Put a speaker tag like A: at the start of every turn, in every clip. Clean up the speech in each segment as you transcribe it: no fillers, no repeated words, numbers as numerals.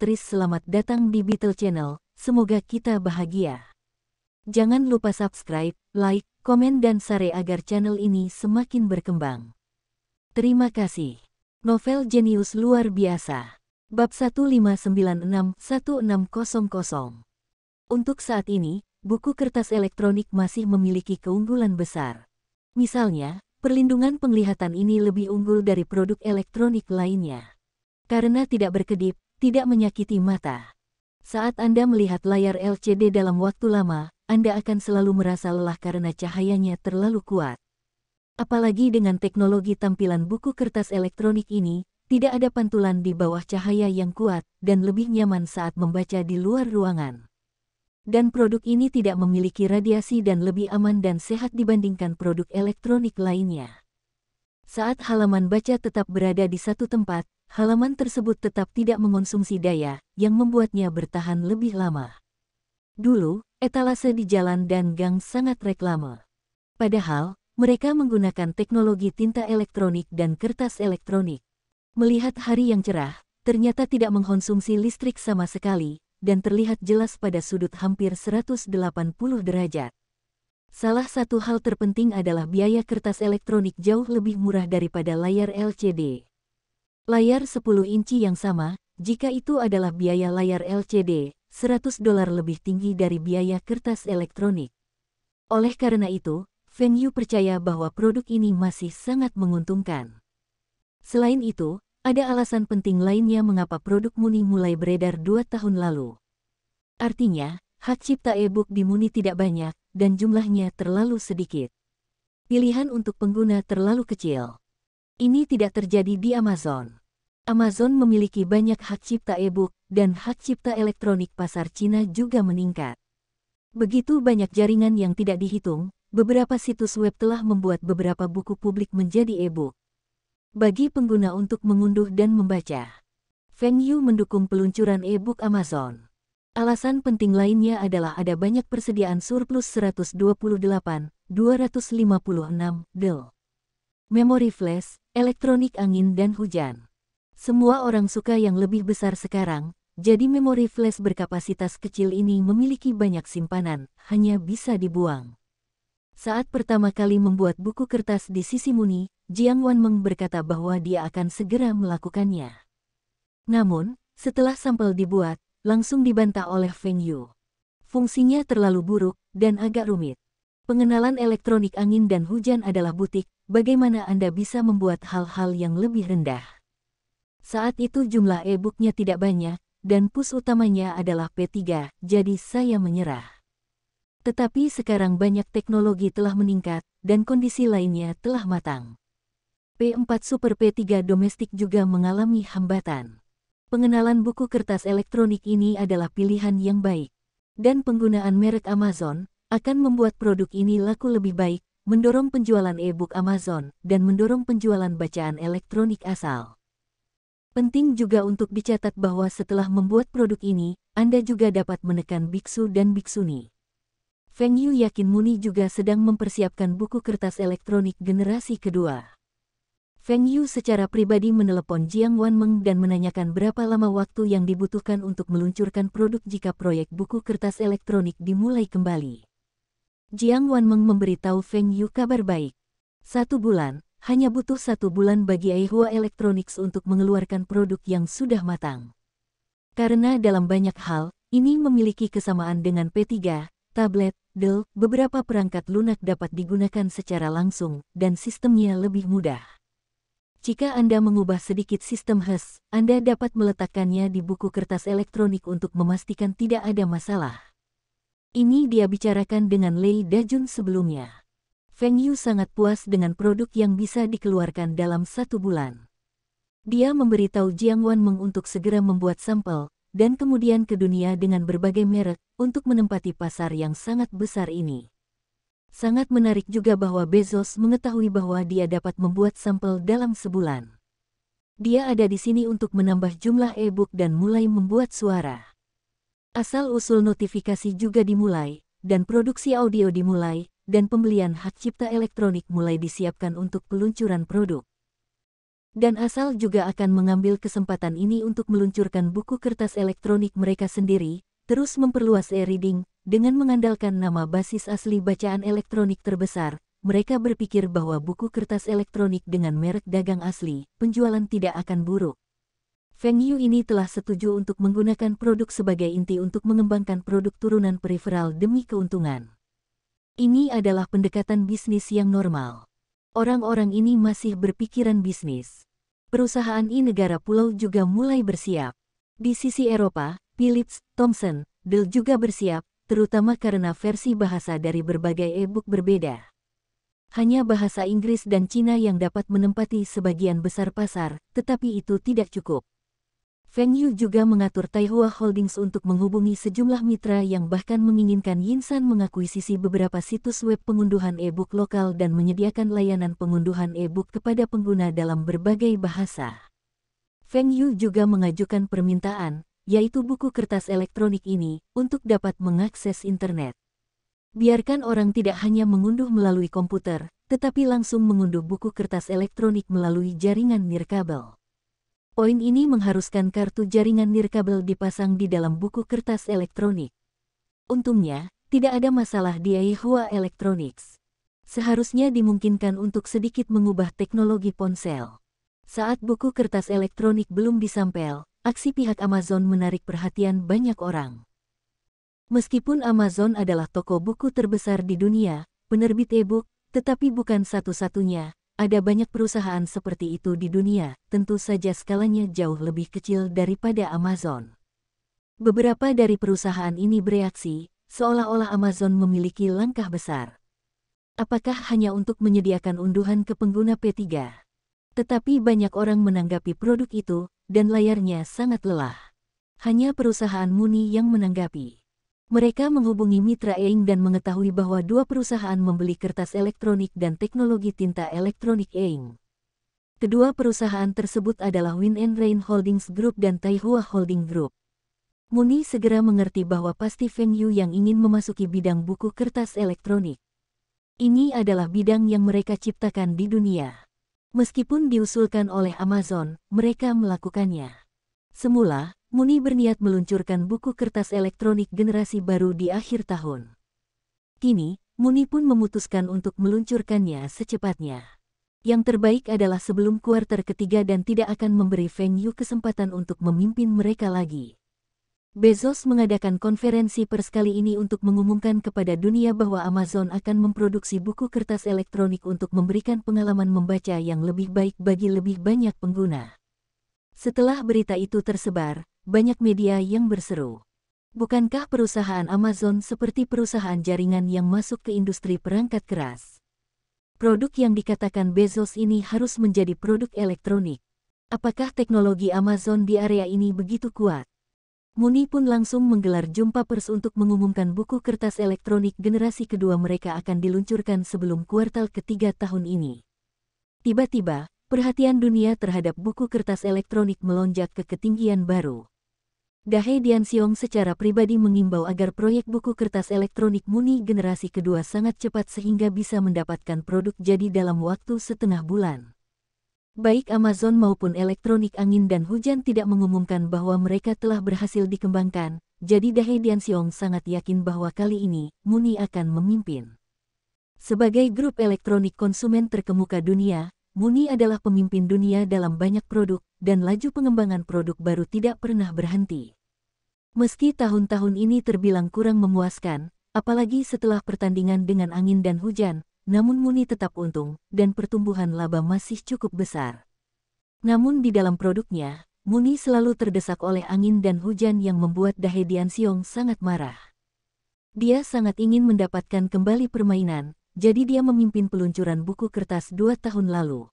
A: aktris, selamat datang di Beetle Channel, semoga kita bahagia. Jangan lupa subscribe, like, komen dan share agar channel ini semakin berkembang. Terima kasih. Novel jenius luar biasa. Bab 1596-1600. Untuk saat ini, buku kertas elektronik masih memiliki keunggulan besar. Misalnya, perlindungan penglihatan ini lebih unggul dari produk elektronik lainnya. Karena tidak berkedip, tidak menyakiti mata. Saat Anda melihat layar LCD dalam waktu lama, Anda akan selalu merasa lelah karena cahayanya terlalu kuat. Apalagi dengan teknologi tampilan buku kertas elektronik ini, tidak ada pantulan di bawah cahaya yang kuat dan lebih nyaman saat membaca di luar ruangan. Dan produk ini tidak memiliki radiasi dan lebih aman dan sehat dibandingkan produk elektronik lainnya. Saat halaman baca tetap berada di satu tempat, halaman tersebut tetap tidak mengonsumsi daya, yang membuatnya bertahan lebih lama. Dulu, etalase di jalan dan gang sangat reklame. Padahal, mereka menggunakan teknologi tinta elektronik dan kertas elektronik. Melihat hari yang cerah, ternyata tidak mengkonsumsi listrik sama sekali, dan terlihat jelas pada sudut hampir 180 derajat. Salah satu hal terpenting adalah biaya kertas elektronik jauh lebih murah daripada layar LCD. Layar 10 inci yang sama, jika itu adalah biaya layar LCD, $100 lebih tinggi dari biaya kertas elektronik. Oleh karena itu, Feng Yu percaya bahwa produk ini masih sangat menguntungkan. Selain itu, ada alasan penting lainnya mengapa produk Muni mulai beredar 2 tahun lalu. Artinya, hak cipta e-book di Muni tidak banyak, dan jumlahnya terlalu sedikit. Pilihan untuk pengguna terlalu kecil. Ini tidak terjadi di Amazon. Amazon memiliki banyak hak cipta e-book, dan hak cipta elektronik pasar Cina juga meningkat. Begitu banyak jaringan yang tidak dihitung, beberapa situs web telah membuat beberapa buku publik menjadi e-book. Bagi pengguna untuk mengunduh dan membaca, Feng Yu mendukung peluncuran e-book Amazon. Alasan penting lainnya adalah ada banyak persediaan surplus 128.256 DL. Memori flash, elektronik angin dan hujan. Semua orang suka yang lebih besar sekarang, jadi memori flash berkapasitas kecil ini memiliki banyak simpanan, hanya bisa dibuang. Saat pertama kali membuat buku kertas di sisi Muni, Jiang Wanmeng berkata bahwa dia akan segera melakukannya. Namun, setelah sampel dibuat, langsung dibantah oleh Feng Yu. Fungsinya terlalu buruk dan agak rumit. Pengenalan elektronik angin dan hujan adalah butik, bagaimana Anda bisa membuat hal-hal yang lebih rendah? Saat itu jumlah e-booknya tidak banyak, dan push utamanya adalah P3, jadi saya menyerah. Tetapi sekarang banyak teknologi telah meningkat, dan kondisi lainnya telah matang. P4 Super P3 domestik juga mengalami hambatan. Pengenalan buku kertas elektronik ini adalah pilihan yang baik. Dan penggunaan merek Amazon akan membuat produk ini laku lebih baik, mendorong penjualan e-book Amazon, dan mendorong penjualan bacaan elektronik asal. Penting juga untuk dicatat bahwa setelah membuat produk ini, Anda juga dapat menekan biksu dan biksuni. Feng Yu yakin Muni juga sedang mempersiapkan buku kertas elektronik generasi kedua. Feng Yu secara pribadi menelepon Jiang Wanmeng dan menanyakan berapa lama waktu yang dibutuhkan untuk meluncurkan produk jika proyek buku kertas elektronik dimulai kembali. Jiang Wanmeng memberitahu Feng Yu kabar baik. 1 bulan, hanya butuh 1 bulan bagi Aihua Electronics untuk mengeluarkan produk yang sudah matang. Karena dalam banyak hal, ini memiliki kesamaan dengan P3, tablet, DL, beberapa perangkat lunak dapat digunakan secara langsung, dan sistemnya lebih mudah. Jika Anda mengubah sedikit sistem HES, Anda dapat meletakkannya di buku kertas elektronik untuk memastikan tidak ada masalah. Ini dia bicarakan dengan Lei Dajun sebelumnya. Feng Yu sangat puas dengan produk yang bisa dikeluarkan dalam 1 bulan. Dia memberitahu Jiang Wanmeng untuk segera membuat sampel, dan kemudian ke dunia dengan berbagai merek, untuk menempati pasar yang sangat besar ini. Sangat menarik juga bahwa Bezos mengetahui bahwa dia dapat membuat sampel dalam sebulan. Dia ada di sini untuk menambah jumlah e-book dan mulai membuat suara. Asal-usul notifikasi juga dimulai, dan produksi audio dimulai, dan pembelian hak cipta elektronik mulai disiapkan untuk peluncuran produk. Dan Asal juga akan mengambil kesempatan ini untuk meluncurkan buku kertas elektronik mereka sendiri, terus memperluas e-reading, dengan mengandalkan nama basis asli bacaan elektronik terbesar. Mereka berpikir bahwa buku kertas elektronik dengan merek dagang asli, penjualan tidak akan buruk. Fengyu ini telah setuju untuk menggunakan produk sebagai inti untuk mengembangkan produk turunan periferal demi keuntungan. Ini adalah pendekatan bisnis yang normal. Orang-orang ini masih berpikiran bisnis. Perusahaan negara pulau juga mulai bersiap. Di sisi Eropa, Philips, Thomson, Dell juga bersiap, terutama karena versi bahasa dari berbagai e-book berbeda. Hanya bahasa Inggris dan Cina yang dapat menempati sebagian besar pasar, tetapi itu tidak cukup. Fengyu juga mengatur Taihua Holdings untuk menghubungi sejumlah mitra yang bahkan menginginkan Yinsan mengakuisisi beberapa situs web pengunduhan e-book lokal dan menyediakan layanan pengunduhan e-book kepada pengguna dalam berbagai bahasa. Fengyu juga mengajukan permintaan, yaitu buku kertas elektronik ini, untuk dapat mengakses internet. Biarkan orang tidak hanya mengunduh melalui komputer, tetapi langsung mengunduh buku kertas elektronik melalui jaringan nirkabel. Poin ini mengharuskan kartu jaringan nirkabel dipasang di dalam buku kertas elektronik. Untungnya, tidak ada masalah di Taihua Electronics. Seharusnya dimungkinkan untuk sedikit mengubah teknologi ponsel. Saat buku kertas elektronik belum disampel, aksi pihak Amazon menarik perhatian banyak orang. Meskipun Amazon adalah toko buku terbesar di dunia, penerbit e-book, tetapi bukan satu-satunya. Ada banyak perusahaan seperti itu di dunia, tentu saja skalanya jauh lebih kecil daripada Amazon. Beberapa dari perusahaan ini bereaksi, seolah-olah Amazon memiliki langkah besar. Apakah hanya untuk menyediakan unduhan ke pengguna P3? Tetapi banyak orang menanggapi produk itu, dan layarnya sangat lelah. Hanya perusahaan Muni yang menanggapi. Mereka menghubungi mitra e-ink dan mengetahui bahwa dua perusahaan membeli kertas elektronik dan teknologi tinta elektronik e-ink. Kedua perusahaan tersebut adalah Win & Rain Holdings Group dan Taihua Holding Group. Muni segera mengerti bahwa pasti Fengyu yang ingin memasuki bidang buku kertas elektronik. Ini adalah bidang yang mereka ciptakan di dunia. Meskipun diusulkan oleh Amazon, mereka melakukannya. Semula, Muni berniat meluncurkan buku kertas elektronik generasi baru di akhir tahun. Kini, Muni pun memutuskan untuk meluncurkannya secepatnya. Yang terbaik adalah sebelum kuartal ketiga dan tidak akan memberi Fengyu kesempatan untuk memimpin mereka lagi. Bezos mengadakan konferensi pers kali ini untuk mengumumkan kepada dunia bahwa Amazon akan memproduksi buku kertas elektronik untuk memberikan pengalaman membaca yang lebih baik bagi lebih banyak pengguna. Setelah berita itu tersebar, banyak media yang berseru. Bukankah perusahaan Amazon seperti perusahaan jaringan yang masuk ke industri perangkat keras? Produk yang dikatakan Bezos ini harus menjadi produk elektronik. Apakah teknologi Amazon di area ini begitu kuat? Muni pun langsung menggelar jumpa pers untuk mengumumkan buku kertas elektronik generasi kedua mereka akan diluncurkan sebelum kuartal ketiga tahun ini. Tiba-tiba, perhatian dunia terhadap buku kertas elektronik melonjak ke ketinggian baru. Dahe Dianxiong secara pribadi mengimbau agar proyek buku kertas elektronik Muni generasi kedua sangat cepat sehingga bisa mendapatkan produk jadi dalam waktu setengah bulan. Baik Amazon maupun elektronik angin dan hujan tidak mengumumkan bahwa mereka telah berhasil dikembangkan, jadi Dahe Dianxiong sangat yakin bahwa kali ini Muni akan memimpin. Sebagai grup elektronik konsumen terkemuka dunia, Muni adalah pemimpin dunia dalam banyak produk, dan laju pengembangan produk baru tidak pernah berhenti. Meski tahun-tahun ini terbilang kurang memuaskan, apalagi setelah pertandingan dengan angin dan hujan, namun Muni tetap untung, dan pertumbuhan laba masih cukup besar. Namun di dalam produknya, Muni selalu terdesak oleh angin dan hujan yang membuat Dahe Dianxiong sangat marah. Dia sangat ingin mendapatkan kembali permainan, jadi dia memimpin peluncuran buku kertas 2 tahun lalu.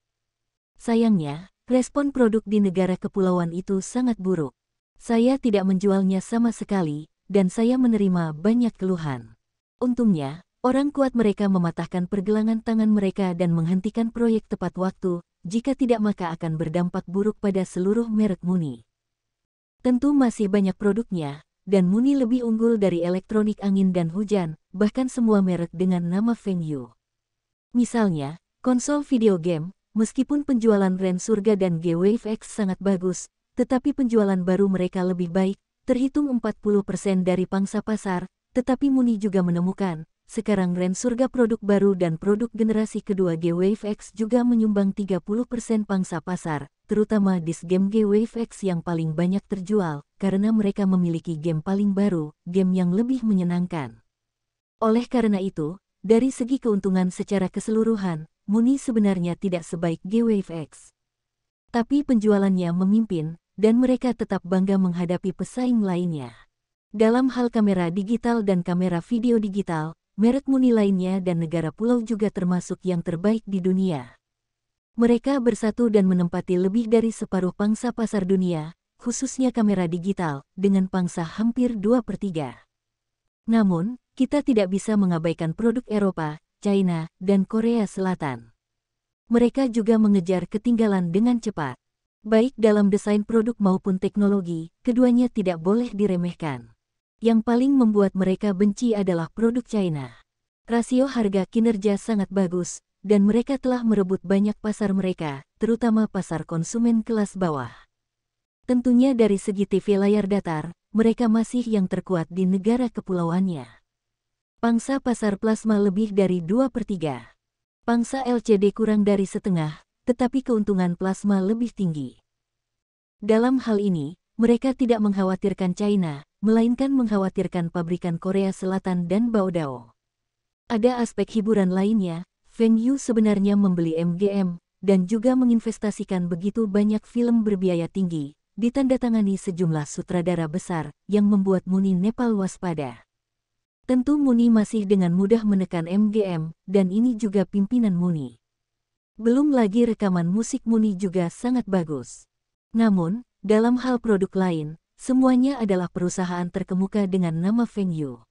A: Sayangnya, respon produk di negara kepulauan itu sangat buruk. Saya tidak menjualnya sama sekali, dan saya menerima banyak keluhan. Untungnya, orang kuat mereka mematahkan pergelangan tangan mereka dan menghentikan proyek tepat waktu, jika tidak maka akan berdampak buruk pada seluruh merek Muni. Tentu masih banyak produknya, dan Muni lebih unggul dari elektronik angin dan hujan, bahkan semua merek dengan nama Fengyu. Misalnya, konsol video game, meskipun penjualan RAM Surga dan G-Wave X sangat bagus, tetapi penjualan baru mereka lebih baik, terhitung 40% dari pangsa pasar, tetapi Muni juga menemukan, sekarang RAM Surga produk baru dan produk generasi kedua G-Wave X juga menyumbang 30% pangsa pasar, terutama disk game G-Wave X yang paling banyak terjual, karena mereka memiliki game paling baru, game yang lebih menyenangkan. Oleh karena itu, dari segi keuntungan secara keseluruhan, Muni sebenarnya tidak sebaik G-Wave X. Tapi penjualannya memimpin, dan mereka tetap bangga menghadapi pesaing lainnya. Dalam hal kamera digital dan kamera video digital, merek Muni lainnya dan negara pulau juga termasuk yang terbaik di dunia. Mereka bersatu dan menempati lebih dari separuh pangsa pasar dunia, khususnya kamera digital, dengan pangsa hampir 2/3. Namun, kita tidak bisa mengabaikan produk Eropa, China, dan Korea Selatan. Mereka juga mengejar ketinggalan dengan cepat. Baik dalam desain produk maupun teknologi, keduanya tidak boleh diremehkan. Yang paling membuat mereka benci adalah produk China. Rasio harga kinerja sangat bagus, dan mereka telah merebut banyak pasar mereka, terutama pasar konsumen kelas bawah. Tentunya dari segi TV layar datar, mereka masih yang terkuat di negara kepulauannya. Pangsa pasar plasma lebih dari 2/3. Pangsa LCD kurang dari setengah, tetapi keuntungan plasma lebih tinggi. Dalam hal ini, mereka tidak mengkhawatirkan China, melainkan mengkhawatirkan pabrikan Korea Selatan dan Baodao. Ada aspek hiburan lainnya, Feng Yu sebenarnya membeli MGM, dan juga menginvestasikan begitu banyak film berbiaya tinggi, ditandatangani sejumlah sutradara besar, yang membuat Muni Nepal waspada. Tentu Muni masih dengan mudah menekan MGM, dan ini juga pimpinan Muni. Belum lagi rekaman musik Muni juga sangat bagus. Namun, dalam hal produk lain, semuanya adalah perusahaan terkemuka dengan nama Feng Yu.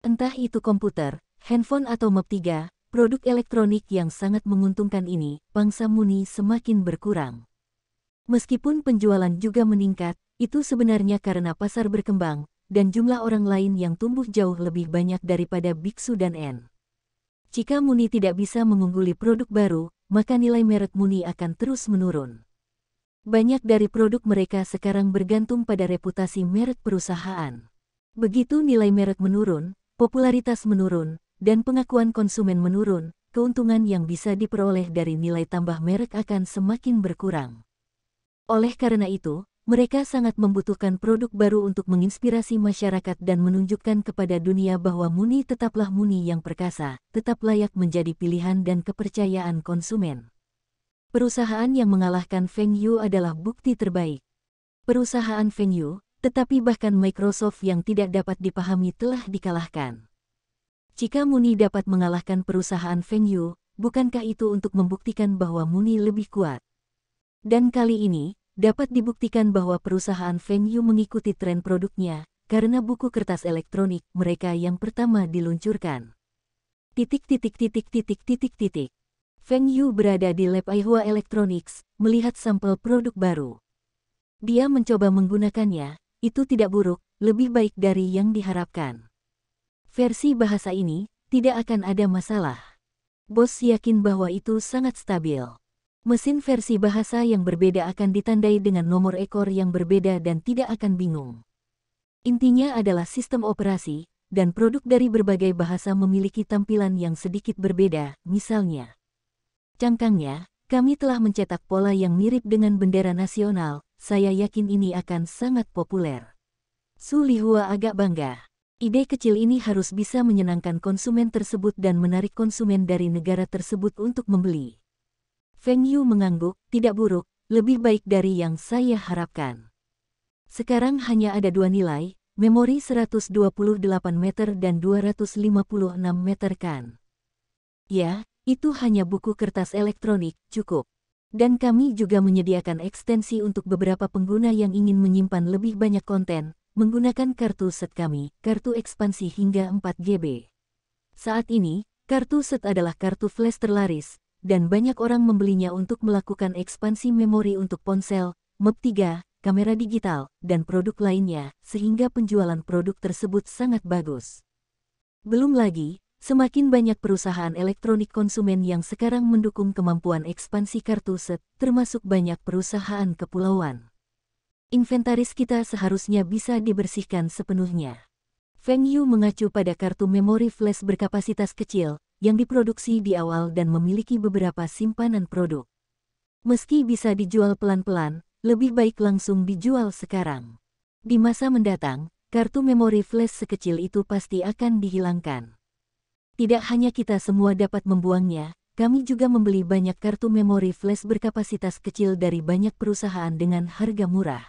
A: Entah itu komputer, handphone atau Map3, produk elektronik yang sangat menguntungkan ini, pangsa Muni semakin berkurang. Meskipun penjualan juga meningkat, itu sebenarnya karena pasar berkembang, dan jumlah orang lain yang tumbuh jauh lebih banyak daripada Biksu dan N. Jika Muni tidak bisa mengungguli produk baru, maka nilai merek Muni akan terus menurun. Banyak dari produk mereka sekarang bergantung pada reputasi merek perusahaan. Begitu nilai merek menurun, popularitas menurun, dan pengakuan konsumen menurun, keuntungan yang bisa diperoleh dari nilai tambah merek akan semakin berkurang. Oleh karena itu, mereka sangat membutuhkan produk baru untuk menginspirasi masyarakat dan menunjukkan kepada dunia bahwa Muni tetaplah Muni yang perkasa, tetap layak menjadi pilihan dan kepercayaan konsumen. Perusahaan yang mengalahkan Feng Yu adalah bukti terbaik. Perusahaan Feng Yu, tetapi bahkan Microsoft yang tidak dapat dipahami telah dikalahkan. Jika Muni dapat mengalahkan perusahaan Feng Yu, bukankah itu untuk membuktikan bahwa Muni lebih kuat? Dan kali ini, dapat dibuktikan bahwa perusahaan Feng Yu mengikuti tren produknya, karena buku kertas elektronik mereka yang pertama diluncurkan. Feng Yu berada di lab Aihua Electronics, melihat sampel produk baru. Dia mencoba menggunakannya, itu tidak buruk, lebih baik dari yang diharapkan. Versi bahasa ini, tidak akan ada masalah. Bos yakin bahwa itu sangat stabil. Mesin versi bahasa yang berbeda akan ditandai dengan nomor ekor yang berbeda dan tidak akan bingung. Intinya adalah sistem operasi, dan produk dari berbagai bahasa memiliki tampilan yang sedikit berbeda, misalnya. Cangkangnya, kami telah mencetak pola yang mirip dengan bendera nasional, saya yakin ini akan sangat populer. Su Lihua agak bangga. Ide kecil ini harus bisa menyenangkan konsumen tersebut dan menarik konsumen dari negara tersebut untuk membeli. Feng Yu mengangguk, tidak buruk, lebih baik dari yang saya harapkan. Sekarang hanya ada dua nilai, memori 128 meter dan 256 meter kan. Ya, itu hanya buku kertas elektronik, cukup. Dan kami juga menyediakan ekstensi untuk beberapa pengguna yang ingin menyimpan lebih banyak konten, menggunakan kartu set kami, kartu ekspansi hingga 4 GB. Saat ini, kartu set adalah kartu flash terlaris, dan banyak orang membelinya untuk melakukan ekspansi memori untuk ponsel, Map3, kamera digital, dan produk lainnya, sehingga penjualan produk tersebut sangat bagus. Belum lagi, semakin banyak perusahaan elektronik konsumen yang sekarang mendukung kemampuan ekspansi kartu SET, termasuk banyak perusahaan kepulauan. Inventaris kita seharusnya bisa dibersihkan sepenuhnya. Feng Yu mengacu pada kartu memori flash berkapasitas kecil, yang diproduksi di awal dan memiliki beberapa simpanan produk. Meski bisa dijual pelan-pelan, lebih baik langsung dijual sekarang. Di masa mendatang, kartu memori flash sekecil itu pasti akan dihilangkan. Tidak hanya kita semua dapat membuangnya, kami juga membeli banyak kartu memori flash berkapasitas kecil dari banyak perusahaan dengan harga murah.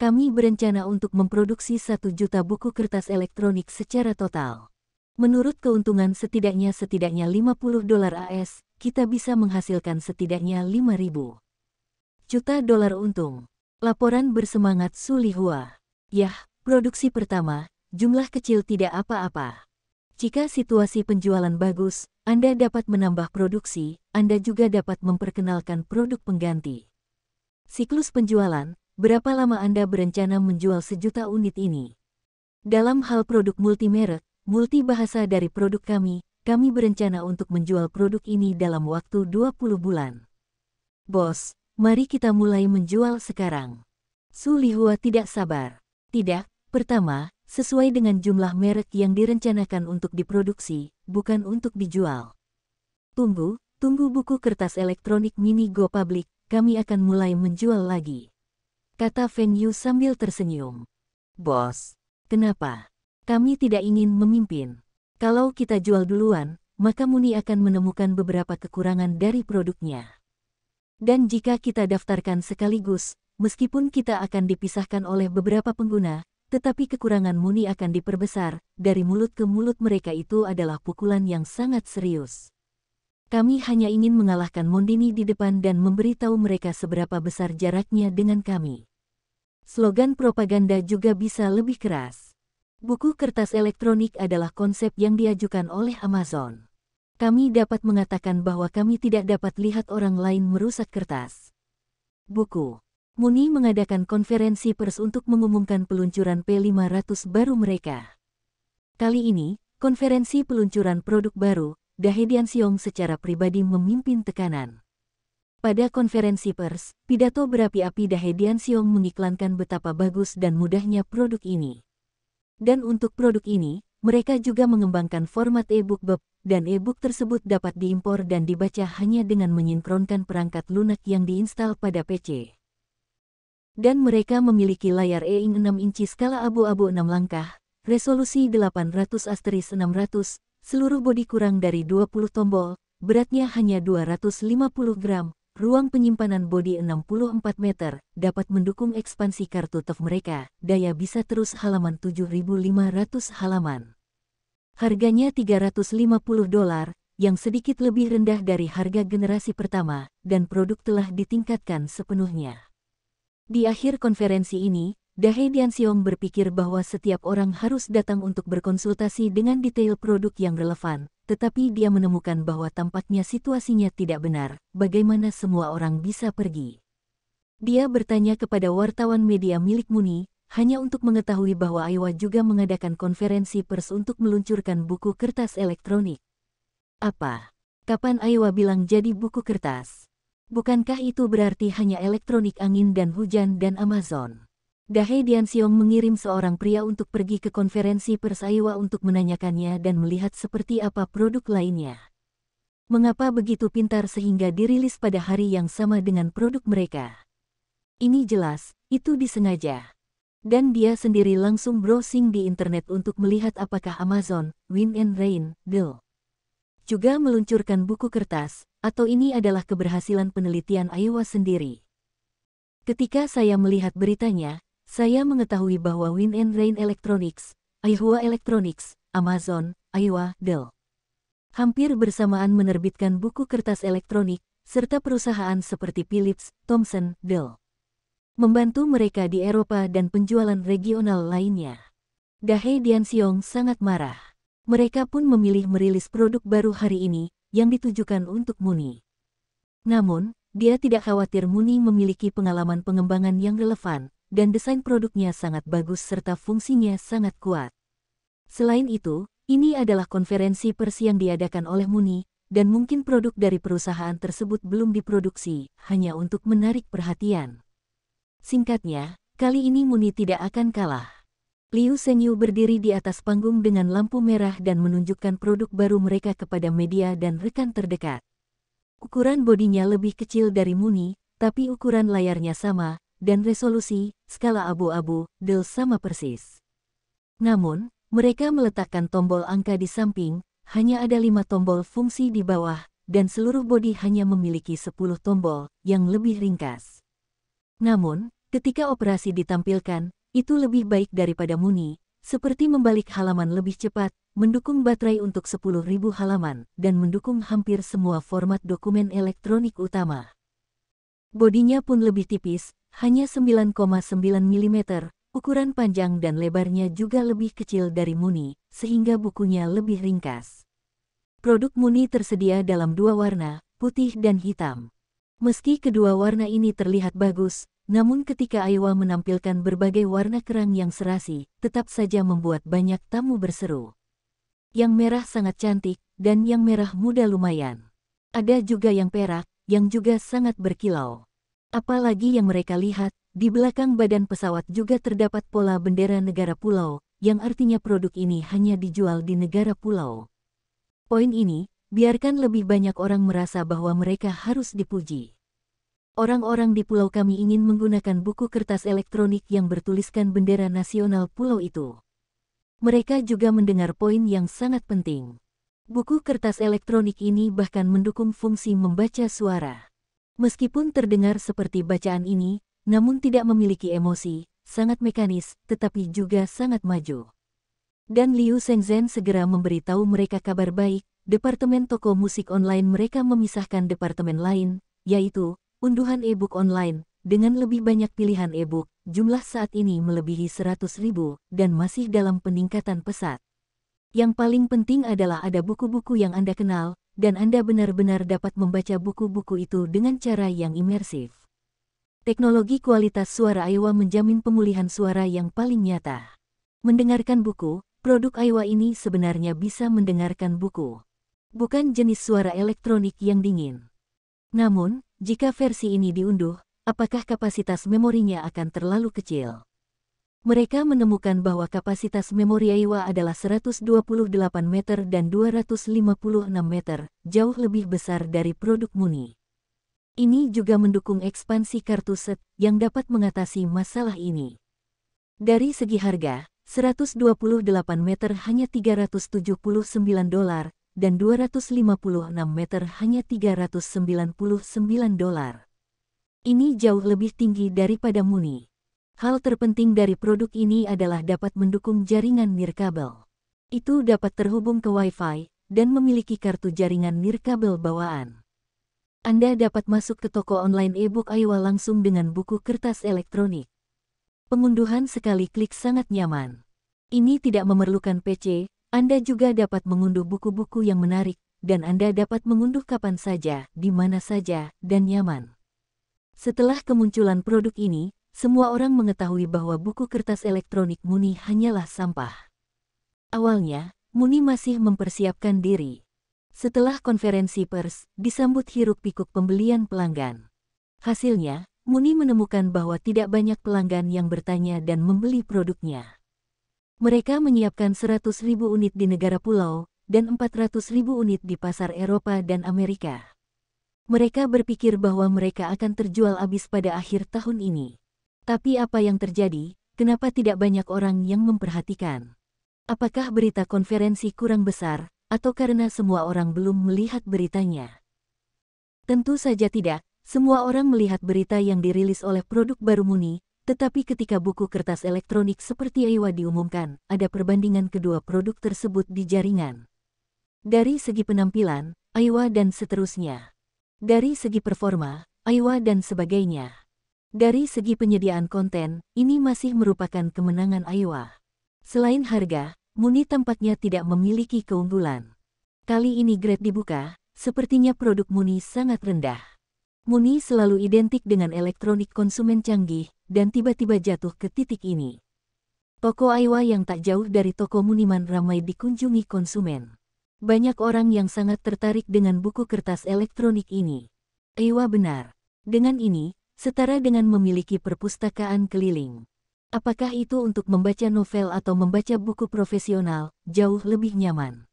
A: Kami berencana untuk memproduksi 1 juta buku kertas elektronik secara total. Menurut keuntungan setidaknya $50 AS, kita bisa menghasilkan setidaknya 5.000 juta dolar untung. Laporan bersemangat Su Lihua. Yah, produksi pertama, jumlah kecil tidak apa-apa. Jika situasi penjualan bagus, Anda dapat menambah produksi, Anda juga dapat memperkenalkan produk pengganti. Siklus penjualan, berapa lama Anda berencana menjual 1 juta unit ini? Dalam hal produk multimerek, multibahasa dari produk kami berencana untuk menjual produk ini dalam waktu 20 bulan. Bos, mari kita mulai menjual sekarang. Su Lihua tidak sabar. Tidak, pertama, sesuai dengan jumlah merek yang direncanakan untuk diproduksi, bukan untuk dijual. Tunggu buku kertas elektronik mini Go Public, kami akan mulai menjual lagi. Kata Feng Yu sambil tersenyum. Bos, kenapa? Kami tidak ingin memimpin. Kalau kita jual duluan, maka Muni akan menemukan beberapa kekurangan dari produknya. Dan jika kita daftarkan sekaligus, meskipun kita akan dipisahkan oleh beberapa pengguna, tetapi kekurangan Muni akan diperbesar, dari mulut ke mulut mereka itu adalah pukulan yang sangat serius. Kami hanya ingin mengalahkan Mondini di depan dan memberitahu mereka seberapa besar jaraknya dengan kami. Slogan propaganda juga bisa lebih keras. Buku kertas elektronik adalah konsep yang diajukan oleh Amazon. Kami dapat mengatakan bahwa kami tidak dapat lihat orang lain merusak kertas. Buku. Muni mengadakan konferensi pers untuk mengumumkan peluncuran P500 baru mereka. Kali ini, konferensi peluncuran produk baru, Dahe Dianxiong secara pribadi memimpin tekanan. Pada konferensi pers, pidato berapi-api Dahe Dianxiong mengiklankan betapa bagus dan mudahnya produk ini. Dan untuk produk ini, mereka juga mengembangkan format e-book BEP, dan e-book tersebut dapat diimpor dan dibaca hanya dengan menyinkronkan perangkat lunak yang diinstal pada PC. Dan mereka memiliki layar e-ink 6 inci skala abu-abu 6 langkah, resolusi 800*600, seluruh bodi kurang dari 20 tombol, beratnya hanya 250 gram, ruang penyimpanan bodi 64 meter, dapat mendukung ekspansi kartu TOF mereka, daya bisa terus halaman 7.500 halaman. Harganya $350, yang sedikit lebih rendah dari harga generasi pertama, dan produk telah ditingkatkan sepenuhnya. Di akhir konferensi ini, Dahe Dianxiong berpikir bahwa setiap orang harus datang untuk berkonsultasi dengan detail produk yang relevan, tetapi dia menemukan bahwa tampaknya situasinya tidak benar, bagaimana semua orang bisa pergi. Dia bertanya kepada wartawan media milik Muni, hanya untuk mengetahui bahwa Aiwa juga mengadakan konferensi pers untuk meluncurkan buku kertas elektronik. Apa? Kapan Aiwa bilang jadi buku kertas? Bukankah itu berarti hanya elektronik angin dan hujan dan Amazon? Dahe Dianxiong mengirim seorang pria untuk pergi ke konferensi pers Aiwa untuk menanyakannya dan melihat seperti apa produk lainnya. Mengapa begitu pintar sehingga dirilis pada hari yang sama dengan produk mereka? Ini jelas, itu disengaja. Dan dia sendiri langsung browsing di internet untuk melihat apakah Amazon, Wind and Rain, Dell juga meluncurkan buku kertas, atau ini adalah keberhasilan penelitian Aiwa sendiri. Ketika saya melihat beritanya, saya mengetahui bahwa Wind and Rain Electronics, Aiwa Electronics, Amazon, Aiwa, Dell hampir bersamaan menerbitkan buku kertas elektronik, serta perusahaan seperti Philips, Thomson, Dell membantu mereka di Eropa dan penjualan regional lainnya. Dahe Dianxiong sangat marah. Mereka pun memilih merilis produk baru hari ini, yang ditujukan untuk Muni. Namun, dia tidak khawatir Muni memiliki pengalaman pengembangan yang relevan, dan desain produknya sangat bagus serta fungsinya sangat kuat. Selain itu, Ini adalah konferensi pers yang diadakan oleh Muni, dan mungkin produk dari perusahaan tersebut belum diproduksi, hanya untuk menarik perhatian. Singkatnya, kali ini Muni tidak akan kalah. Liu Zhengyu berdiri di atas panggung dengan lampu merah dan menunjukkan produk baru mereka kepada media dan rekan terdekat. Ukuran bodinya lebih kecil dari Muni, tapi ukuran layarnya sama, dan resolusi, skala abu-abu, del sama persis. Namun, mereka meletakkan tombol angka di samping, hanya ada 5 tombol fungsi di bawah, dan seluruh bodi hanya memiliki 10 tombol, yang lebih ringkas. Namun, ketika operasi ditampilkan, itu lebih baik daripada Muni, seperti membalik halaman lebih cepat, mendukung baterai untuk 10.000 halaman, dan mendukung hampir semua format dokumen elektronik utama. Bodinya pun lebih tipis, hanya 9,9 mm, ukuran panjang dan lebarnya juga lebih kecil dari Muni, sehingga bukunya lebih ringkas. Produk Muni tersedia dalam 2 warna, putih dan hitam. Meski kedua warna ini terlihat bagus, namun ketika Aiwa menampilkan berbagai warna kerang yang serasi, tetap saja membuat banyak tamu berseru. Yang merah sangat cantik, dan yang merah muda lumayan. Ada juga yang perak, yang juga sangat berkilau. Apalagi yang mereka lihat, di belakang badan pesawat juga terdapat pola bendera negara pulau, yang artinya produk ini hanya dijual di negara pulau. Poin ini, biarkan lebih banyak orang merasa bahwa mereka harus dipuji. Orang-orang di pulau kami ingin menggunakan buku kertas elektronik yang bertuliskan bendera nasional pulau itu. Mereka juga mendengar poin yang sangat penting. Buku kertas elektronik ini bahkan mendukung fungsi membaca suara. Meskipun terdengar seperti bacaan ini, namun tidak memiliki emosi, sangat mekanis, tetapi juga sangat maju. Dan Liu Zhengzhen segera memberitahu mereka kabar baik, departemen toko musik online mereka memisahkan departemen lain, yaitu unduhan e-book online, dengan lebih banyak pilihan e-book, jumlah saat ini melebihi 100.000, dan masih dalam peningkatan pesat. Yang paling penting adalah ada buku-buku yang Anda kenal, dan Anda benar-benar dapat membaca buku-buku itu dengan cara yang imersif. Teknologi kualitas suara Aiwa menjamin pemulihan suara yang paling nyata. Mendengarkan buku, produk Aiwa ini sebenarnya bisa mendengarkan buku. Bukan jenis suara elektronik yang dingin. Namun, jika versi ini diunduh, apakah kapasitas memorinya akan terlalu kecil? Mereka menemukan bahwa kapasitas memori Aiwa adalah 128 meter dan 256 meter, jauh lebih besar dari produk Muni. Ini juga mendukung ekspansi kartu SSD yang dapat mengatasi masalah ini. Dari segi harga, 128 meter hanya $379, dan 256 meter hanya $399. Ini jauh lebih tinggi daripada Muni. Hal terpenting dari produk ini adalah dapat mendukung jaringan nirkabel. Itu dapat terhubung ke Wi-Fi, dan memiliki kartu jaringan nirkabel bawaan. Anda dapat masuk ke toko online e-book Aiwa langsung dengan buku kertas elektronik. Pengunduhan sekali klik sangat nyaman. Ini tidak memerlukan PC, Anda juga dapat mengunduh buku-buku yang menarik, dan Anda dapat mengunduh kapan saja, di mana saja, dan nyaman. Setelah kemunculan produk ini, semua orang mengetahui bahwa buku kertas elektronik Muni hanyalah sampah. Awalnya, Muni masih mempersiapkan diri. Setelah konferensi pers, disambut hiruk-pikuk pembelian pelanggan. Hasilnya, Muni menemukan bahwa tidak banyak pelanggan yang bertanya dan membeli produknya. Mereka menyiapkan 100.000 unit di negara pulau, dan 400.000 unit di pasar Eropa dan Amerika. Mereka berpikir bahwa mereka akan terjual habis pada akhir tahun ini. Tapi apa yang terjadi? Kenapa tidak banyak orang yang memperhatikan? Apakah berita konferensi kurang besar, atau karena semua orang belum melihat beritanya? Tentu saja tidak, semua orang melihat berita yang dirilis oleh produk baru Muni, tetapi ketika buku kertas elektronik seperti Aiwa diumumkan, ada perbandingan kedua produk tersebut di jaringan. Dari segi penampilan, Aiwa dan seterusnya. Dari segi performa, Aiwa dan sebagainya. Dari segi penyediaan konten, ini masih merupakan kemenangan Aiwa. Selain harga, Muni tampaknya tidak memiliki keunggulan. Kali ini grade dibuka, sepertinya produk Muni sangat rendah. Muni selalu identik dengan elektronik konsumen canggih, dan tiba-tiba jatuh ke titik ini. Toko Aiwa yang tak jauh dari toko Muniman ramai dikunjungi konsumen. Banyak orang yang sangat tertarik dengan buku kertas elektronik ini. Aiwa benar. Dengan ini, setara dengan memiliki perpustakaan keliling. Apakah itu untuk membaca novel atau membaca buku profesional, jauh lebih nyaman.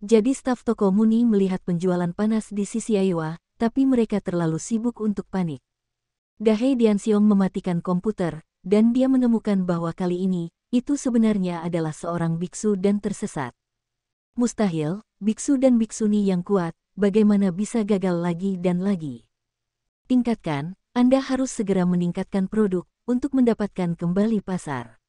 A: Jadi staf toko Muni melihat penjualan panas di sisi Aiwa, tapi mereka terlalu sibuk untuk panik. Dahei Dianxiong mematikan komputer, dan dia menemukan bahwa kali ini, itu sebenarnya adalah seorang biksu dan tersesat. Mustahil, biksu dan biksuni yang kuat, bagaimana bisa gagal lagi dan lagi. Tingkatkan, Anda harus segera meningkatkan produk, untuk mendapatkan kembali pasar.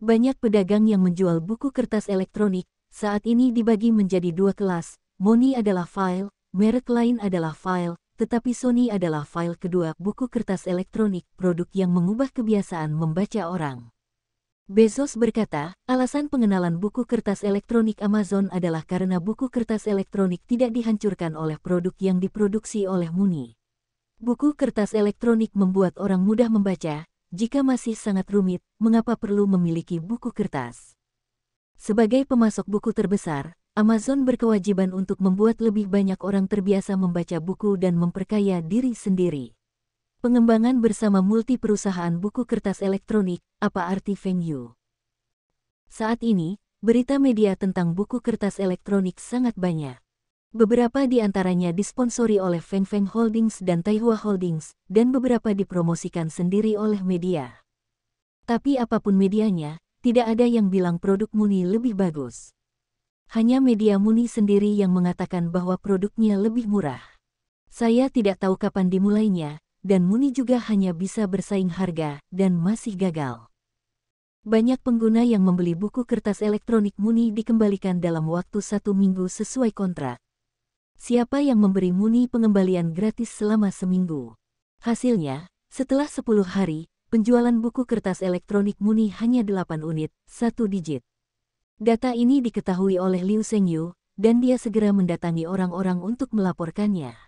A: Banyak pedagang yang menjual buku kertas elektronik, saat ini dibagi menjadi dua kelas, Moni adalah file, merek lain adalah file, tetapi Sony adalah file kedua buku kertas elektronik, produk yang mengubah kebiasaan membaca orang. Bezos berkata, alasan pengenalan buku kertas elektronik Amazon adalah karena buku kertas elektronik tidak dihancurkan oleh produk yang diproduksi oleh Muni. Buku kertas elektronik membuat orang mudah membaca, jika masih sangat rumit, mengapa perlu memiliki buku kertas? Sebagai pemasok buku terbesar, Amazon berkewajiban untuk membuat lebih banyak orang terbiasa membaca buku dan memperkaya diri sendiri. Pengembangan bersama multi perusahaan buku kertas elektronik, apa arti Feng Yu? Saat ini, berita media tentang buku kertas elektronik sangat banyak. Beberapa di antaranya disponsori oleh Feng Feng Holdings dan Taihua Holdings, dan beberapa dipromosikan sendiri oleh media. Tapi apapun medianya, tidak ada yang bilang produk Muni lebih bagus. Hanya media Muni sendiri yang mengatakan bahwa produknya lebih murah. Saya tidak tahu kapan dimulainya, dan Muni juga hanya bisa bersaing harga, dan masih gagal. Banyak pengguna yang membeli buku kertas elektronik Muni dikembalikan dalam waktu 1 minggu sesuai kontrak. Siapa yang memberi Muni pengembalian gratis selama seminggu? Hasilnya, setelah 10 hari, penjualan buku kertas elektronik Muni hanya 8 unit, 1 digit. Data ini diketahui oleh Liu Zhengyu, dan dia segera mendatangi orang-orang untuk melaporkannya.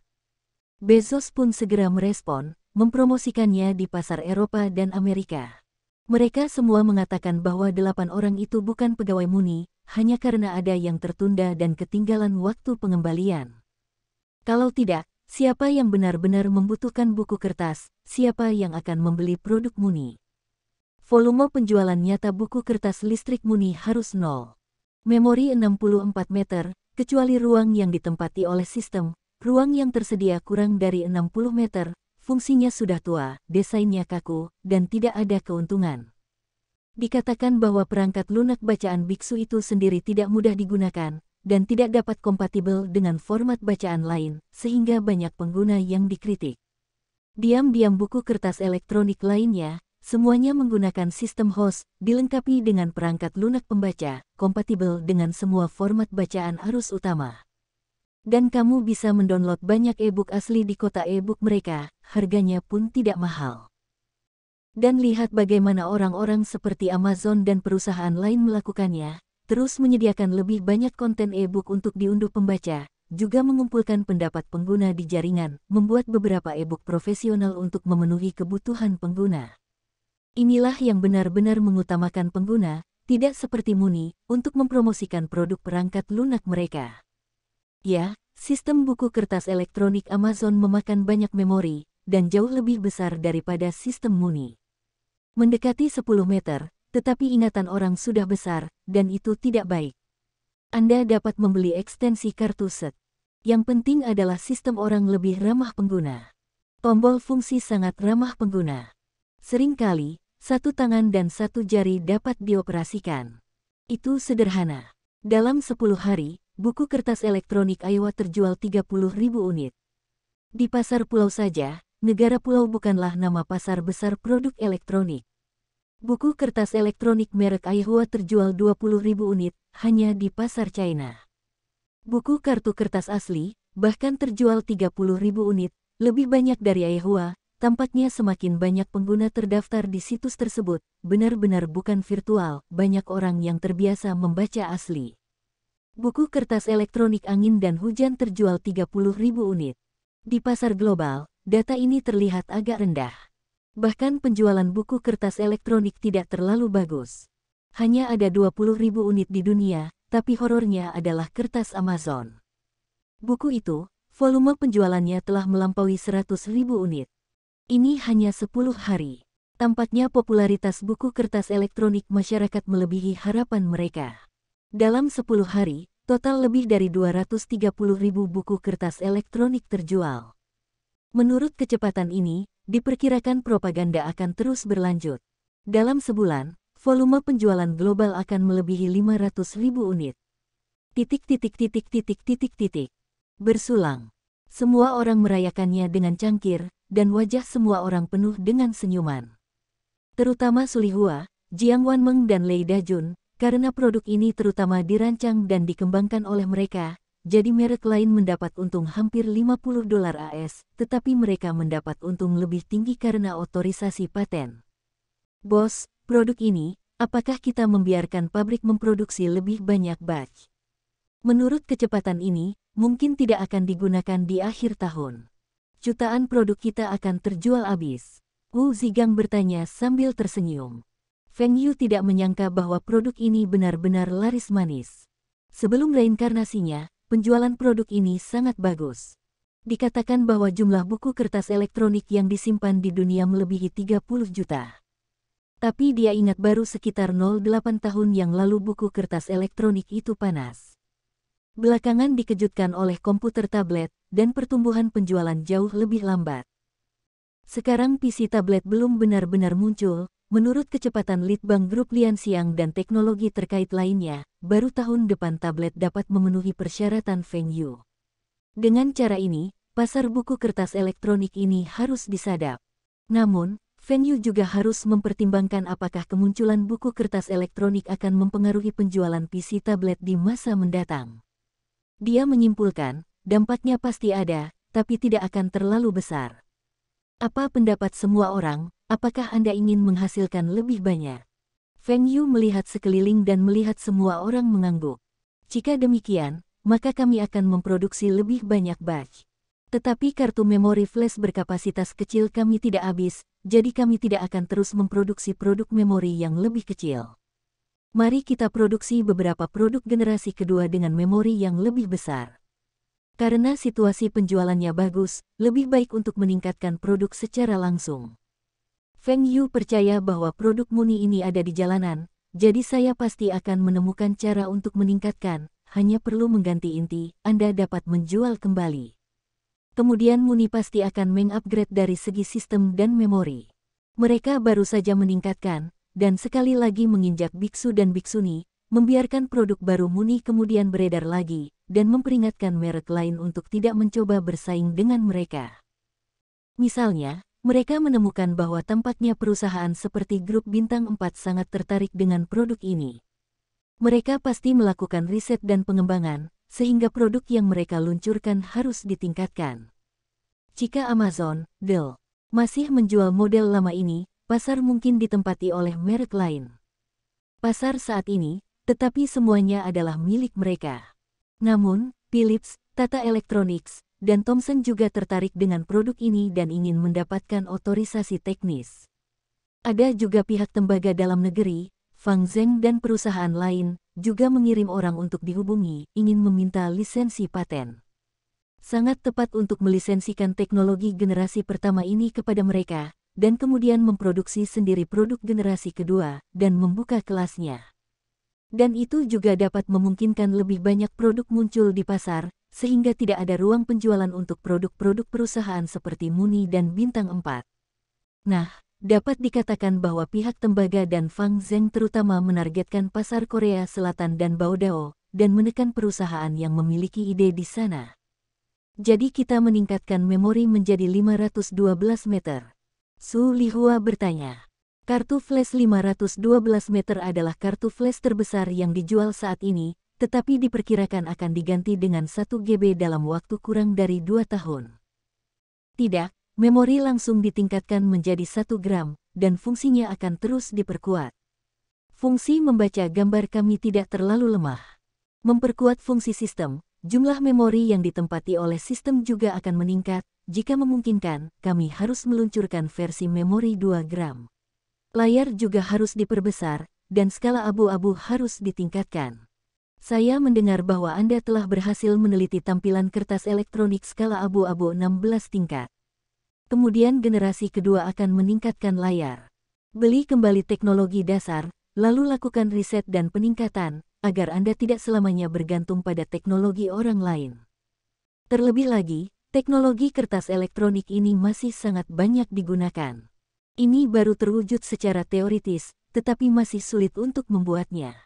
A: Bezos pun segera merespon, mempromosikannya di pasar Eropa dan Amerika. Mereka semua mengatakan bahwa 8 orang itu bukan pegawai Muni, hanya karena ada yang tertunda dan ketinggalan waktu pengembalian. Kalau tidak, siapa yang benar-benar membutuhkan buku kertas, siapa yang akan membeli produk Muni? Volume penjualan nyata buku kertas listrik Muni harus 0. Memori 64 meter, kecuali ruang yang ditempati oleh sistem, ruang yang tersedia kurang dari 60 meter, fungsinya sudah tua, desainnya kaku, dan tidak ada keuntungan. Dikatakan bahwa perangkat lunak bacaan biksu itu sendiri tidak mudah digunakan, dan tidak dapat kompatibel dengan format bacaan lain, sehingga banyak pengguna yang dikritik. Diam-diam buku kertas elektronik lainnya, semuanya menggunakan sistem host, dilengkapi dengan perangkat lunak pembaca, kompatibel dengan semua format bacaan arus utama. Dan kamu bisa mendownload banyak e-book asli di kota e-book mereka, harganya pun tidak mahal. Dan lihat bagaimana orang-orang seperti Amazon dan perusahaan lain melakukannya, terus menyediakan lebih banyak konten e-book untuk diunduh pembaca, juga mengumpulkan pendapat pengguna di jaringan, membuat beberapa e-book profesional untuk memenuhi kebutuhan pengguna. Inilah yang benar-benar mengutamakan pengguna, tidak seperti Muni, untuk mempromosikan produk perangkat lunak mereka. Ya, sistem buku kertas elektronik Amazon memakan banyak memori, dan jauh lebih besar daripada sistem Muni. Mendekati 10 meter, tetapi ingatan orang sudah besar, dan itu tidak baik. Anda dapat membeli ekstensi kartu set. Yang penting adalah sistem orang lebih ramah pengguna. Tombol fungsi sangat ramah pengguna. Seringkali, 1 tangan dan 1 jari dapat dioperasikan. Itu sederhana. Dalam 10 hari, buku kertas elektronik Aiwa terjual 30.000 unit. Di pasar pulau saja, negara pulau bukanlah nama pasar besar produk elektronik. Buku kertas elektronik merek Aiwa terjual 20.000 unit, hanya di pasar China. Buku kartu kertas asli, bahkan terjual 30.000 unit, lebih banyak dari Aiwa. Tampaknya semakin banyak pengguna terdaftar di situs tersebut, benar-benar bukan virtual, banyak orang yang terbiasa membaca asli. Buku kertas elektronik angin dan hujan terjual 30.000 unit. Di pasar global, data ini terlihat agak rendah. Bahkan penjualan buku kertas elektronik tidak terlalu bagus. Hanya ada 20.000 unit di dunia, tapi horornya adalah kertas Amazon. Buku itu, volume penjualannya telah melampaui 100.000 unit. Ini hanya 10 hari. Tampaknya popularitas buku kertas elektronik masyarakat melebihi harapan mereka. Dalam 10 hari, total lebih dari 230.000 buku kertas elektronik terjual. Menurut kecepatan ini, diperkirakan propaganda akan terus berlanjut. Dalam sebulan, volume penjualan global akan melebihi 500.000 unit. Bersulang. Semua orang merayakannya dengan cangkir, dan wajah semua orang penuh dengan senyuman. Terutama Sulihua, Jiang Wanmeng dan Lei Dajun, karena produk ini terutama dirancang dan dikembangkan oleh mereka, jadi merek lain mendapat untung hampir $50 AS, tetapi mereka mendapat untung lebih tinggi karena otorisasi paten. Bos, produk ini, apakah kita membiarkan pabrik memproduksi lebih banyak batch? Menurut kecepatan ini, mungkin tidak akan digunakan di akhir tahun. Jutaan produk kita akan terjual habis. Wu Zigang bertanya sambil tersenyum. Feng Yu tidak menyangka bahwa produk ini benar-benar laris manis. Sebelum reinkarnasinya, penjualan produk ini sangat bagus. Dikatakan bahwa jumlah buku kertas elektronik yang disimpan di dunia melebihi 30 juta. Tapi dia ingat baru sekitar 08 tahun yang lalu buku kertas elektronik itu panas. Belakangan dikejutkan oleh komputer tablet, dan pertumbuhan penjualan jauh lebih lambat. Sekarang PC tablet belum benar-benar muncul, menurut kecepatan Litbang Grup Lianxiang dan teknologi terkait lainnya, baru tahun depan tablet dapat memenuhi persyaratan Feng Yu. Dengan cara ini, pasar buku kertas elektronik ini harus disadap. Namun, Feng Yu juga harus mempertimbangkan apakah kemunculan buku kertas elektronik akan mempengaruhi penjualan PC tablet di masa mendatang. Dia menyimpulkan, dampaknya pasti ada, tapi tidak akan terlalu besar. Apa pendapat semua orang, apakah Anda ingin menghasilkan lebih banyak? Feng Yu melihat sekeliling dan melihat semua orang mengangguk. Jika demikian, maka kami akan memproduksi lebih banyak batch. Tetapi kartu memori flash berkapasitas kecil kami tidak habis, jadi kami tidak akan terus memproduksi produk memori yang lebih kecil. Mari kita produksi beberapa produk generasi kedua dengan memori yang lebih besar. Karena situasi penjualannya bagus, lebih baik untuk meningkatkan produk secara langsung. Feng Yu percaya bahwa produk Muni ini ada di jalanan, jadi saya pasti akan menemukan cara untuk meningkatkan, hanya perlu mengganti inti, Anda dapat menjual kembali. Kemudian Muni pasti akan mengupgrade dari segi sistem dan memori. Mereka baru saja meningkatkan, dan sekali lagi menginjak biksu dan biksuni, membiarkan produk baru Muni kemudian beredar lagi, dan memperingatkan merek lain untuk tidak mencoba bersaing dengan mereka. Misalnya, mereka menemukan bahwa tampaknya perusahaan seperti grup Bintang 4 sangat tertarik dengan produk ini. Mereka pasti melakukan riset dan pengembangan, sehingga produk yang mereka luncurkan harus ditingkatkan. Jika Amazon, Dell, masih menjual model lama ini, pasar mungkin ditempati oleh merek lain. Pasar saat ini, tetapi semuanya adalah milik mereka. Namun, Philips, Tata Electronics, dan Thomson juga tertarik dengan produk ini dan ingin mendapatkan otorisasi teknis. Ada juga pihak tembaga dalam negeri, Fang Zheng dan perusahaan lain, juga mengirim orang untuk dihubungi, ingin meminta lisensi paten. Sangat tepat untuk melisensikan teknologi generasi pertama ini kepada mereka, dan kemudian memproduksi sendiri produk generasi kedua, dan membuka kelasnya. Dan itu juga dapat memungkinkan lebih banyak produk muncul di pasar, sehingga tidak ada ruang penjualan untuk produk-produk perusahaan seperti Muni dan Bintang 4. Nah, dapat dikatakan bahwa pihak tembaga dan Fang Zheng terutama menargetkan pasar Korea Selatan dan Baodao, dan menekan perusahaan yang memiliki ide di sana. Jadi kita meningkatkan memori menjadi 512 meter. Su Lihua bertanya. Kartu flash 512 meter adalah kartu flash terbesar yang dijual saat ini, tetapi diperkirakan akan diganti dengan 1 GB dalam waktu kurang dari 2 tahun. Tidak, memori langsung ditingkatkan menjadi 1 gram, dan fungsinya akan terus diperkuat. Fungsi membaca gambar kami tidak terlalu lemah. Memperkuat fungsi sistem, jumlah memori yang ditempati oleh sistem juga akan meningkat. Jika memungkinkan, kami harus meluncurkan versi memori 2 gram. Layar juga harus diperbesar, dan skala abu-abu harus ditingkatkan. Saya mendengar bahwa Anda telah berhasil meneliti tampilan kertas elektronik skala abu-abu 16 tingkat. Kemudian generasi kedua akan meningkatkan layar. Beli kembali teknologi dasar, lalu lakukan riset dan peningkatan, agar Anda tidak selamanya bergantung pada teknologi orang lain. Terlebih lagi, teknologi kertas elektronik ini masih sangat banyak digunakan. Ini baru terwujud secara teoritis, tetapi masih sulit untuk membuatnya.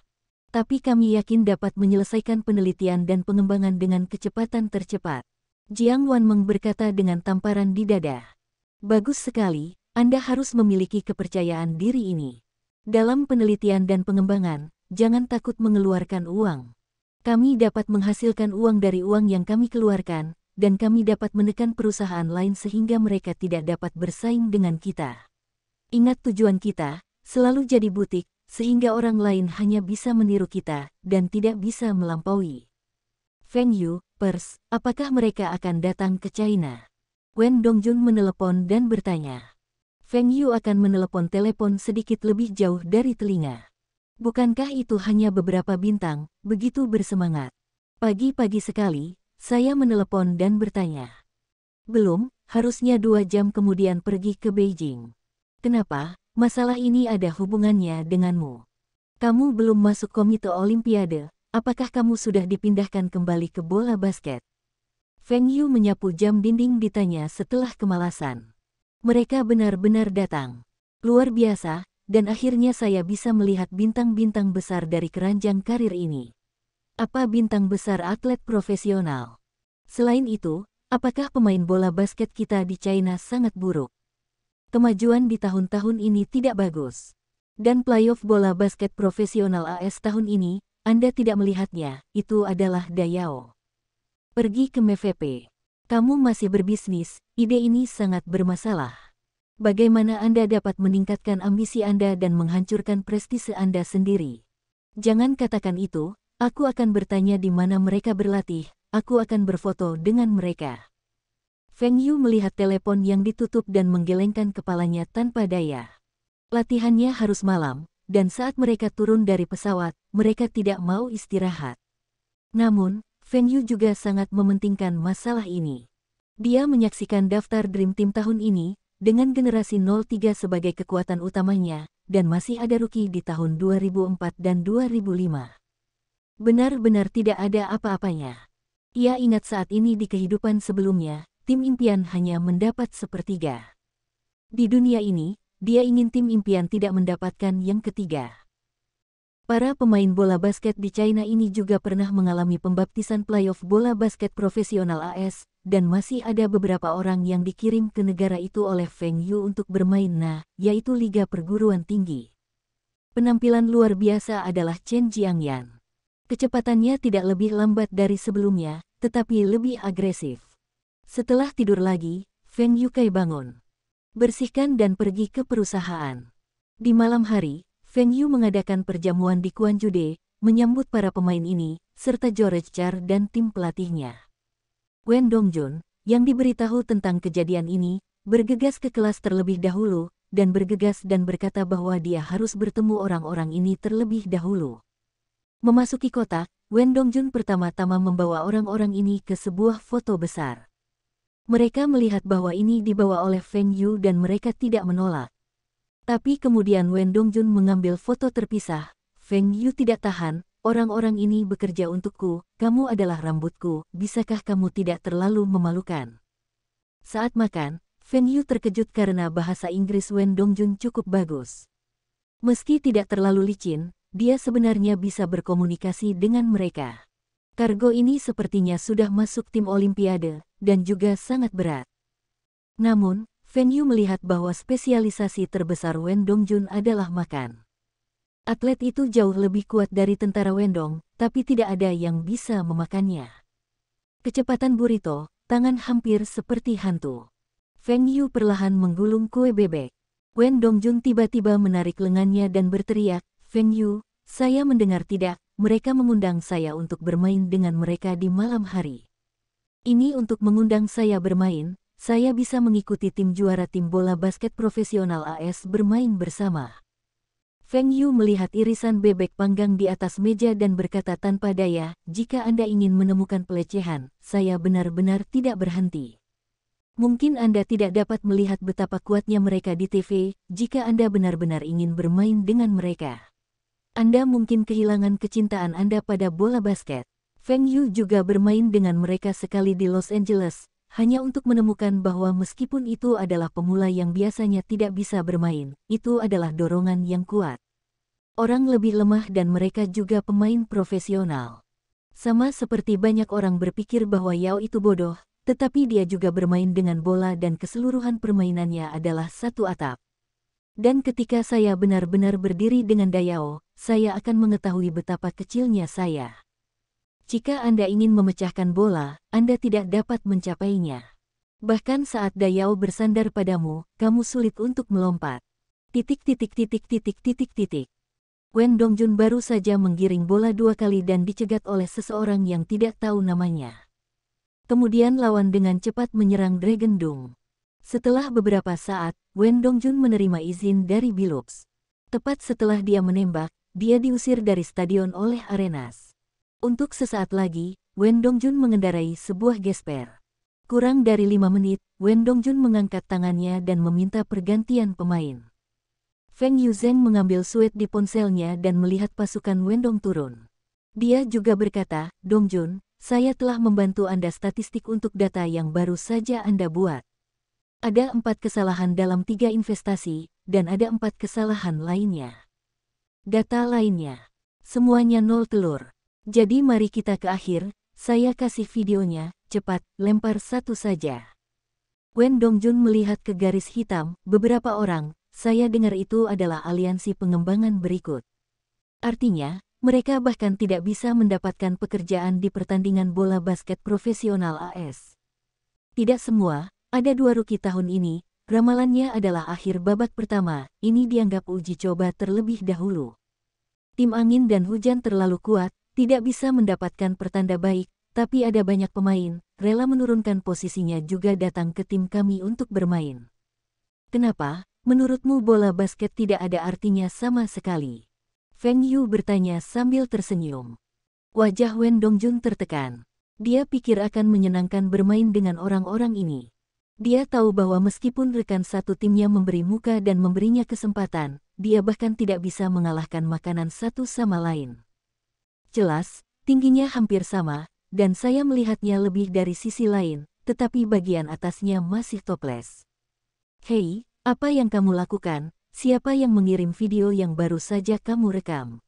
A: Tapi kami yakin dapat menyelesaikan penelitian dan pengembangan dengan kecepatan tercepat. Jiang Wanmeng berkata dengan tamparan di dada. Bagus sekali, Anda harus memiliki kepercayaan diri ini. Dalam penelitian dan pengembangan, jangan takut mengeluarkan uang. Kami dapat menghasilkan uang dari uang yang kami keluarkan, dan kami dapat menekan perusahaan lain sehingga mereka tidak dapat bersaing dengan kita. Ingat tujuan kita, selalu jadi butik, sehingga orang lain hanya bisa meniru kita, dan tidak bisa melampaui. Feng Yu, Pers, apakah mereka akan datang ke China? Wen Dongjun menelepon dan bertanya. Feng Yu akan menelepon telepon sedikit lebih jauh dari telinga. Bukankah itu hanya beberapa bintang, begitu bersemangat? Pagi-pagi sekali, saya menelepon dan bertanya. Belum, harusnya 2 jam kemudian pergi ke Beijing. Kenapa? Masalah ini ada hubungannya denganmu. Kamu belum masuk komite Olimpiade, apakah kamu sudah dipindahkan kembali ke bola basket? Feng Yu menyapu jam dinding ditanya setelah kemalasan. Mereka benar-benar datang. Luar biasa. Dan akhirnya saya bisa melihat bintang-bintang besar dari keranjang karir ini. Apa bintang besar atlet profesional? Selain itu, apakah pemain bola basket kita di China sangat buruk? Kemajuan di tahun-tahun ini tidak bagus. Dan playoff bola basket profesional AS tahun ini, Anda tidak melihatnya, itu adalah Dayao. Pergi ke MVP. Kamu masih berbisnis, ide ini sangat bermasalah. Bagaimana Anda dapat meningkatkan ambisi Anda dan menghancurkan prestise Anda sendiri? Jangan katakan itu, aku akan bertanya di mana mereka berlatih, aku akan berfoto dengan mereka. Feng Yu melihat telepon yang ditutup dan menggelengkan kepalanya tanpa daya. Latihannya harus malam, dan saat mereka turun dari pesawat, mereka tidak mau istirahat. Namun, Feng Yu juga sangat mementingkan masalah ini. Dia menyaksikan daftar Dream Team tahun ini, dengan generasi 03 sebagai kekuatan utamanya, dan masih ada rookie di tahun 2004 dan 2005. Benar-benar tidak ada apa-apanya. Ia ingat saat ini di kehidupan sebelumnya, tim impian hanya mendapat sepertiga. Di dunia ini, dia ingin tim impian tidak mendapatkan yang ketiga. Para pemain bola basket di China ini juga pernah mengalami pembaptisan playoff bola basket profesional AS, dan masih ada beberapa orang yang dikirim ke negara itu oleh Feng Yu untuk bermain yaitu Liga Perguruan Tinggi. Penampilan luar biasa adalah Chen Jiangyan. Kecepatannya tidak lebih lambat dari sebelumnya, tetapi lebih agresif. Setelah tidur lagi, Feng Yu bangun. Bersihkan dan pergi ke perusahaan. Di malam hari, Feng Yu mengadakan perjamuan di Quanjude, menyambut para pemain ini, serta George Char dan tim pelatihnya. Wen Dongjun, yang diberitahu tentang kejadian ini, bergegas ke kelas terlebih dahulu, dan bergegas dan berkata bahwa dia harus bertemu orang-orang ini terlebih dahulu. Memasuki kotak, Wen Dongjun pertama-tama membawa orang-orang ini ke sebuah foto besar. Mereka melihat bahwa ini dibawa oleh Feng Yu dan mereka tidak menolak. Tapi kemudian Wen Dongjun mengambil foto terpisah. Feng Yu tidak tahan, orang-orang ini bekerja untukku, kamu adalah rambutku, bisakah kamu tidak terlalu memalukan? Saat makan, Feng Yu terkejut karena bahasa Inggris Wen Dongjun cukup bagus. Meski tidak terlalu licin, dia sebenarnya bisa berkomunikasi dengan mereka. Kargo ini sepertinya sudah masuk tim Olimpiade, dan juga sangat berat. Namun, Feng Yu melihat bahwa spesialisasi terbesar Wen Dongjun adalah makan. Atlet itu jauh lebih kuat dari tentara Wendong, tapi tidak ada yang bisa memakannya. Kecepatan burrito, tangan hampir seperti hantu. Feng Yu perlahan menggulung kue bebek. Wen Dongjun tiba-tiba menarik lengannya dan berteriak, Feng Yu, saya mendengar tidak, mereka mengundang saya untuk bermain dengan mereka di malam hari. Ini untuk mengundang saya bermain, saya bisa mengikuti tim juara tim bola basket profesional AS bermain bersama. Feng Yu melihat irisan bebek panggang di atas meja dan berkata tanpa daya, jika Anda ingin menemukan pelecehan, saya benar-benar tidak berhenti. Mungkin Anda tidak dapat melihat betapa kuatnya mereka di TV, jika Anda benar-benar ingin bermain dengan mereka. Anda mungkin kehilangan kecintaan Anda pada bola basket. Feng Yu juga bermain dengan mereka sekali di Los Angeles, hanya untuk menemukan bahwa meskipun itu adalah pemula yang biasanya tidak bisa bermain, itu adalah dorongan yang kuat. Orang lebih lemah dan mereka juga pemain profesional. Sama seperti banyak orang berpikir bahwa Yao itu bodoh, tetapi dia juga bermain dengan bola dan keseluruhan permainannya adalah satu atap. Dan ketika saya benar-benar berdiri dengan Dayao, saya akan mengetahui betapa kecilnya saya. Jika Anda ingin memecahkan bola, Anda tidak dapat mencapainya. Bahkan saat Dayao bersandar padamu, kamu sulit untuk melompat. Wen Dongjun baru saja menggiring bola 2 kali dan dicegat oleh seseorang yang tidak tahu namanya. Kemudian lawan dengan cepat menyerang Dragon Dung. Setelah beberapa saat, Wen Dongjun menerima izin dari Billups. Tepat setelah dia menembak, dia diusir dari stadion oleh Arenas. Untuk sesaat lagi, Wen Dongjun mengendarai sebuah gesper. Kurang dari 5 menit, Wen Dongjun mengangkat tangannya dan meminta pergantian pemain. Feng Yuzheng mengambil suet di ponselnya dan melihat pasukan Wendong turun. Dia juga berkata, Dongjun, saya telah membantu Anda statistik untuk data yang baru saja Anda buat. Ada 4 kesalahan dalam 3 investasi, dan ada 4 kesalahan lainnya. Data lainnya. Semuanya 0 telur. Jadi mari kita ke akhir, saya kasih videonya, cepat, lempar satu saja. Wen Dongjun melihat ke garis hitam, beberapa orang, saya dengar itu adalah aliansi pengembangan berikut. Artinya, mereka bahkan tidak bisa mendapatkan pekerjaan di pertandingan bola basket profesional AS. Tidak semua, ada 2 rookie tahun ini, ramalannya adalah akhir babak pertama, ini dianggap uji coba terlebih dahulu. Tim angin dan hujan terlalu kuat, tidak bisa mendapatkan pertanda baik, tapi ada banyak pemain, rela menurunkan posisinya juga datang ke tim kami untuk bermain. Kenapa, menurutmu bola basket tidak ada artinya sama sekali? Feng Yu bertanya sambil tersenyum. Wajah Wen Dongjun tertekan. Dia pikir akan menyenangkan bermain dengan orang-orang ini. Dia tahu bahwa meskipun rekan satu timnya memberi muka dan memberinya kesempatan, dia bahkan tidak bisa mengalahkan makanan satu sama lain. Jelas, tingginya hampir sama, dan saya melihatnya lebih dari sisi lain, tetapi bagian atasnya masih toples. Hei, apa yang kamu lakukan? Siapa yang mengirim video yang baru saja kamu rekam?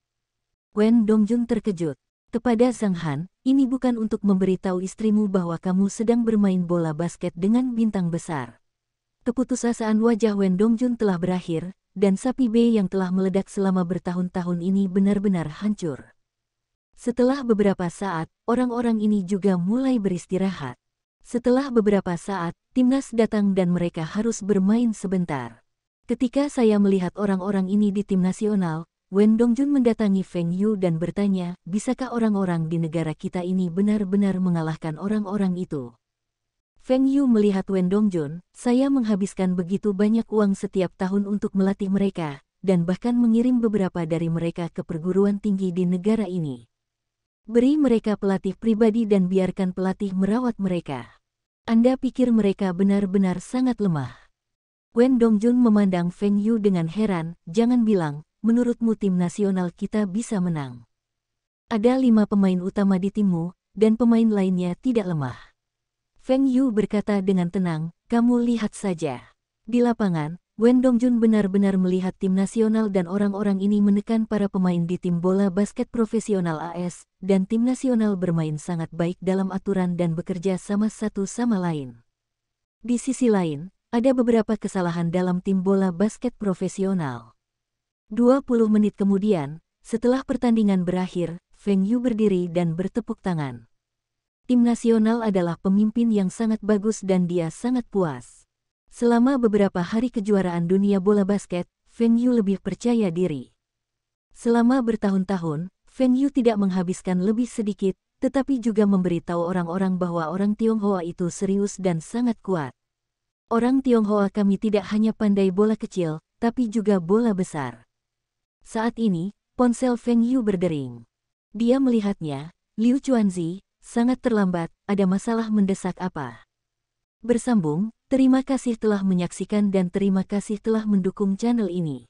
A: Wen Dongjun terkejut. Kepada Zhang Han, ini bukan untuk memberitahu istrimu bahwa kamu sedang bermain bola basket dengan bintang besar. Keputusasaan wajah Wen Dongjun telah berakhir, dan sapi B yang telah meledak selama bertahun-tahun ini benar-benar hancur. Setelah beberapa saat, orang-orang ini juga mulai beristirahat. Setelah beberapa saat, timnas datang dan mereka harus bermain sebentar. Ketika saya melihat orang-orang ini di tim nasional, Wen Dongjun mendatangi Feng Yu dan bertanya, bisakah orang-orang di negara kita ini benar-benar mengalahkan orang-orang itu? Feng Yu melihat Wen Dongjun, saya menghabiskan begitu banyak uang setiap tahun untuk melatih mereka, dan bahkan mengirim beberapa dari mereka ke perguruan tinggi di negara ini. Beri mereka pelatih pribadi dan biarkan pelatih merawat mereka. Anda pikir mereka benar-benar sangat lemah? Wen Dongjun memandang Feng Yu dengan heran, jangan bilang, menurutmu tim nasional kita bisa menang. Ada 5 pemain utama di timmu, dan pemain lainnya tidak lemah. Feng Yu berkata dengan tenang, kamu lihat saja. Di lapangan, Wen Dongjun benar-benar melihat tim nasional dan orang-orang ini menekan para pemain di tim bola basket profesional AS, dan tim nasional bermain sangat baik dalam aturan dan bekerja sama satu sama lain. Di sisi lain, ada beberapa kesalahan dalam tim bola basket profesional. 20 menit kemudian, setelah pertandingan berakhir, Feng Yu berdiri dan bertepuk tangan. Tim nasional adalah pemimpin yang sangat bagus dan dia sangat puas. Selama beberapa hari kejuaraan dunia bola basket, Feng Yu lebih percaya diri. Selama bertahun-tahun, Feng Yu tidak menghabiskan lebih sedikit, tetapi juga memberitahu orang-orang bahwa orang Tionghoa itu serius dan sangat kuat. Orang Tionghoa kami tidak hanya pandai bola kecil, tapi juga bola besar. Saat ini, ponsel Feng Yu berdering. Dia melihatnya, Liu Chuanzi, sangat terlambat, ada masalah mendesak apa? Bersambung, terima kasih telah menyaksikan dan terima kasih telah mendukung channel ini.